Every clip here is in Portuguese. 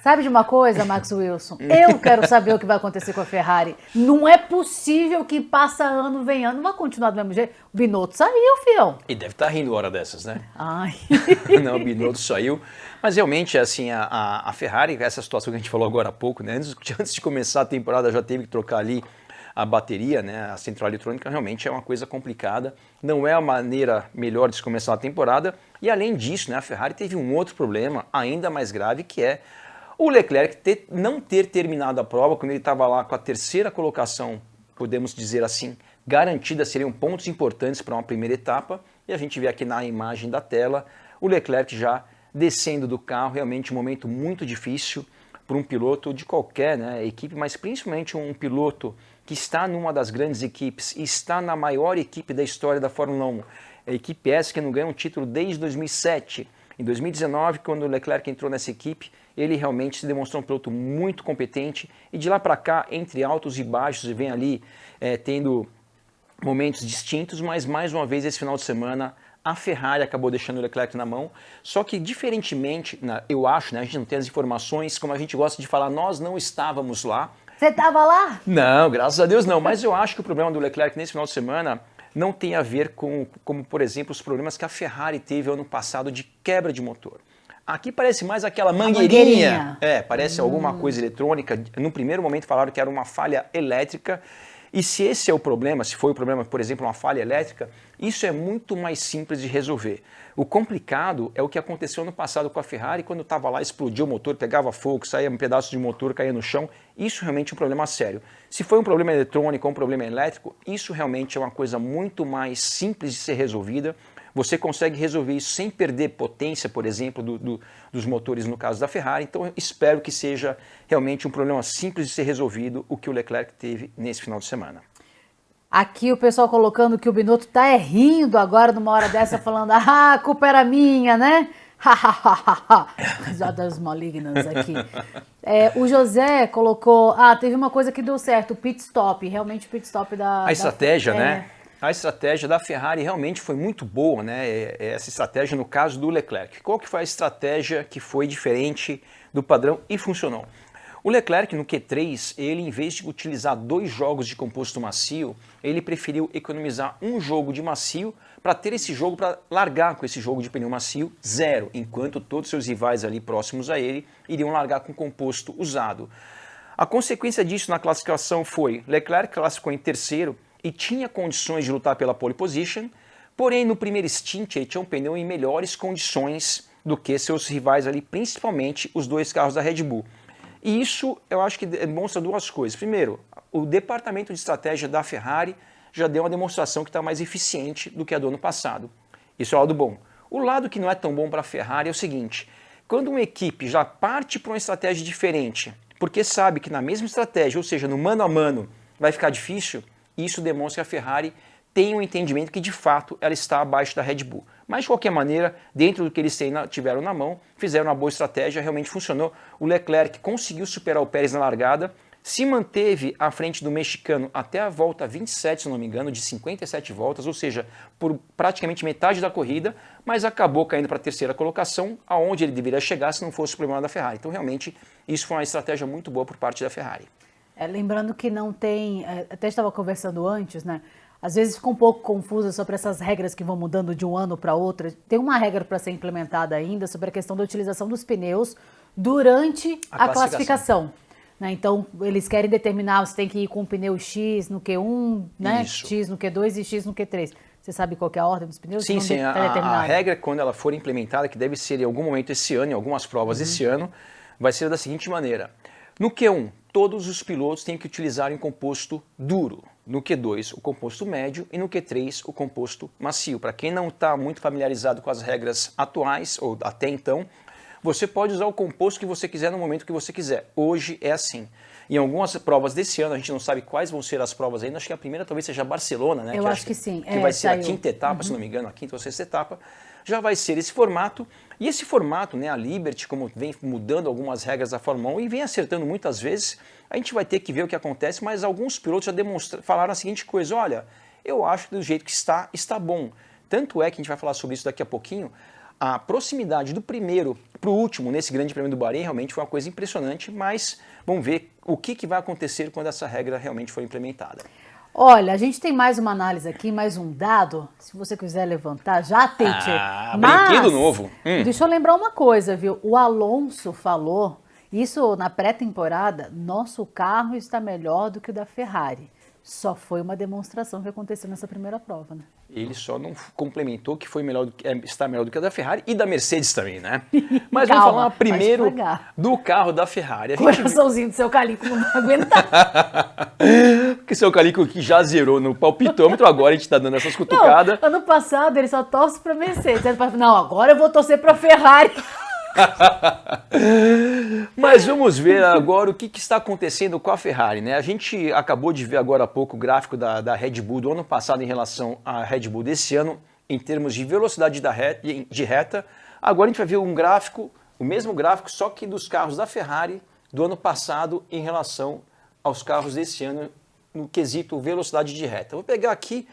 Sabe de uma coisa, Max Wilson? Eu quero saber o que vai acontecer com a Ferrari. Não é possível que passa ano, vem ano, não vai continuar do mesmo jeito. O Binotto saiu, fião. E deve estar rindo hora dessas, né? Ai. Não, o Binotto saiu. Mas realmente, assim, a Ferrari, essa situação que a gente falou agora há pouco, né? Antes de começar a temporada já teve que trocar ali a bateria, né? A central eletrônica realmente é uma coisa complicada. Não é a maneira melhor de se começar a temporada. E além disso, né? A Ferrari teve um outro problema ainda mais grave, que é o Leclerc não ter terminado a prova quando ele estava lá com a terceira colocação, podemos dizer assim, garantida, seriam pontos importantes para uma primeira etapa. E a gente vê aqui na imagem da tela o Leclerc já descendo do carro, realmente um momento muito difícil para um piloto de qualquer, né, equipe, mas principalmente um piloto que está numa das grandes equipes e está na maior equipe da história da Fórmula 1. A equipe essa que não ganha um título desde 2007. Em 2019, quando o Leclerc entrou nessa equipe, ele realmente se demonstrou um piloto muito competente e de lá para cá, entre altos e baixos, e vem ali tendo momentos distintos, mas mais uma vez esse final de semana a Ferrari acabou deixando o Leclerc na mão, só que diferentemente, eu acho, né, a gente não tem as informações, como a gente gosta de falar, nós não estávamos lá. Você estava lá? Não, graças a Deus não, mas eu acho que o problema do Leclerc nesse final de semana não tem a ver com, como por exemplo, os problemas que a Ferrari teve ano passado de quebra de motor. Aqui parece mais aquela mangueirinha. Parece alguma coisa eletrônica. No primeiro momento falaram que era uma falha elétrica. E se esse é o problema, se foi o problema, por exemplo, uma falha elétrica, isso é muito mais simples de resolver. O complicado é o que aconteceu no passado com a Ferrari, quando estava lá, explodiu o motor, pegava fogo, saía um pedaço de motor, caía no chão. Isso realmente é um problema sério. Se foi um problema eletrônico ou um problema elétrico, isso realmente é uma coisa muito mais simples de ser resolvida. Você consegue resolver isso sem perder potência, por exemplo, dos motores no caso da Ferrari. Então eu espero que seja realmente um problema simples de ser resolvido, o que o Leclerc teve nesse final de semana. Aqui o pessoal colocando que o Binotto tá rindo agora numa hora dessa, falando, a culpa era minha, né? Risadas malignas aqui. O José colocou, teve uma coisa que deu certo, o pit stop, realmente o pit stop A estratégia, né? A estratégia da Ferrari realmente foi muito boa, né? Essa estratégia no caso do Leclerc. Qual que foi a estratégia que foi diferente do padrão e funcionou? O Leclerc no Q3, ele em vez de utilizar 2 jogos de composto macio, ele preferiu economizar um jogo de macio para ter esse jogo, para largar com esse jogo de pneu macio 0, enquanto todos seus rivais ali próximos a ele iriam largar com composto usado. A consequência disso na classificação foi, Leclerc classificou em terceiro, e tinha condições de lutar pela pole position, porém no primeiro stint ele tinha um pneu em melhores condições do que seus rivais ali, principalmente os 2 carros da Red Bull. E isso eu acho que demonstra 2 coisas. Primeiro, o departamento de estratégia da Ferrari já deu uma demonstração que está mais eficiente do que a do ano passado. Isso é o lado bom. O lado que não é tão bom para a Ferrari é o seguinte, quando uma equipe já parte para uma estratégia diferente, porque sabe que na mesma estratégia, ou seja, no mano a mano, vai ficar difícil, isso demonstra que a Ferrari tem um entendimento que de fato ela está abaixo da Red Bull. Mas de qualquer maneira, dentro do que eles tiveram na mão, fizeram uma boa estratégia, realmente funcionou. O Leclerc conseguiu superar o Pérez na largada, se manteve à frente do mexicano até a volta 27, se não me engano, de 57 voltas, ou seja, por praticamente metade da corrida, mas acabou caindo para a terceira colocação, aonde ele deveria chegar se não fosse o problema da Ferrari. Então realmente isso foi uma estratégia muito boa por parte da Ferrari. Lembrando que não tem, até estava conversando antes, né? Às vezes fica um pouco confusa sobre essas regras que vão mudando de um ano para outro. Tem uma regra para ser implementada ainda sobre a questão da utilização dos pneus durante a classificação. Né? Então, eles querem determinar, você tem que ir com o pneu X no Q1, né? X no Q2 e X no Q3. Você sabe qual que é a ordem dos pneus? Sim, sim. A regra, quando ela for implementada, que deve ser em algum momento esse ano, em algumas provas esse ano, vai ser da seguinte maneira. No Q1, todos os pilotos têm que utilizar um composto duro. No Q2, o composto médio e no Q3, o composto macio. Para quem não está muito familiarizado com as regras atuais, ou até então, você pode usar o composto que você quiser no momento que você quiser. Hoje é assim. Em algumas provas desse ano, a gente não sabe quais vão ser as provas ainda, acho que a primeira talvez seja Barcelona, né? Eu acho que sim. Que vai ser a 5ª etapa, se não me engano, a 5ª ou 6ª etapa. Já vai ser esse formato. E esse formato, né, a Liberty, como vem mudando algumas regras da Fórmula 1 e vem acertando muitas vezes, a gente vai ter que ver o que acontece, mas alguns pilotos já falaram a seguinte coisa, olha, eu acho que do jeito que está bom. Tanto é que a gente vai falar sobre isso daqui a pouquinho, a proximidade do primeiro para o último nesse Grande Prêmio do Bahrein realmente foi uma coisa impressionante, mas vamos ver o que vai acontecer quando essa regra realmente for implementada. Olha, a gente tem mais uma análise aqui, mais um dado. Se você quiser levantar, já, Tite. Brinquedo novo. Deixa eu lembrar uma coisa, viu? O Alonso falou, isso na pré-temporada, nosso carro está melhor do que o da Ferrari. Só foi uma demonstração que aconteceu nessa primeira prova, né? Ele só não complementou que foi melhor está melhor do que a da Ferrari e da Mercedes também, né? Mas vamos falar primeiro do carro da Ferrari. Coraçãozinho do seu Calico não vai aguentar. Porque seu Calico que já zerou no palpitômetro, agora a gente está dando essas cutucadas. Ano passado ele só torce para Mercedes. Não, agora eu vou torcer para Ferrari. Mas vamos ver agora o que está acontecendo com a Ferrari, né? A gente acabou de ver agora há pouco o gráfico da Red Bull do ano passado em relação à Red Bull desse ano, em termos de velocidade de reta. Agora a gente vai ver um gráfico, o mesmo gráfico, só que dos carros da Ferrari do ano passado em relação aos carros desse ano no quesito velocidade de reta. Vou pegar aqui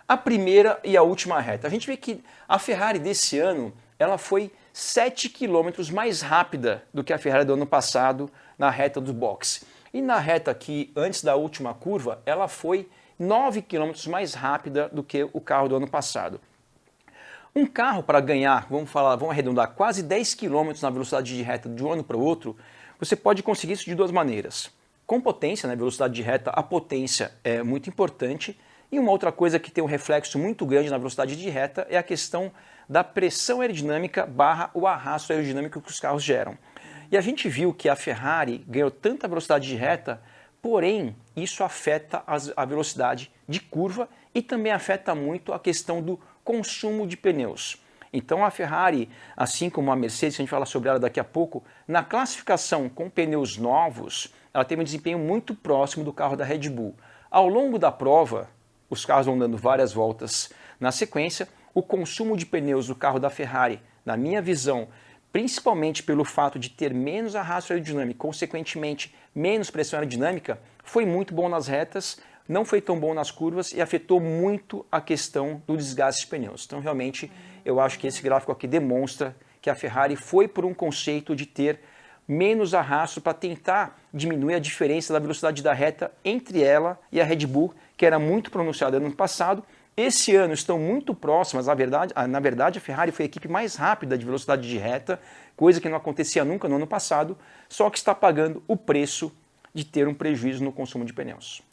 a primeira e a última reta. A gente vê que a Ferrari desse ano, ela foi 7 km mais rápida do que a Ferrari do ano passado na reta do box. E na reta aqui, antes da última curva, ela foi 9 km mais rápida do que o carro do ano passado. Um carro para ganhar, vamos arredondar, quase 10 km na velocidade de reta de um ano para o outro, você pode conseguir isso de duas maneiras. Com potência, né, velocidade de reta, a potência é muito importante. E uma outra coisa que tem um reflexo muito grande na velocidade de reta é a questão da pressão aerodinâmica barra o arrasto aerodinâmico que os carros geram. E a gente viu que a Ferrari ganhou tanta velocidade de reta, porém isso afeta a velocidade de curva e também afeta muito a questão do consumo de pneus. Então a Ferrari, assim como a Mercedes, a gente fala sobre ela daqui a pouco, na classificação com pneus novos, ela tem um desempenho muito próximo do carro da Red Bull. Ao longo da prova, os carros vão dando várias voltas na sequência, o consumo de pneus do carro da Ferrari, na minha visão, principalmente pelo fato de ter menos arrasto aerodinâmico, consequentemente menos pressão aerodinâmica, foi muito bom nas retas, não foi tão bom nas curvas e afetou muito a questão do desgaste de pneus. Então, realmente, eu acho que esse gráfico aqui demonstra que a Ferrari foi por um conceito de ter menos arrasto para tentar diminuir a diferença da velocidade da reta entre ela e a Red Bull, que era muito pronunciada no ano passado. Esse ano estão muito próximas, na verdade a Ferrari foi a equipe mais rápida de velocidade de reta, coisa que não acontecia nunca no ano passado, só que está pagando o preço de ter um prejuízo no consumo de pneus.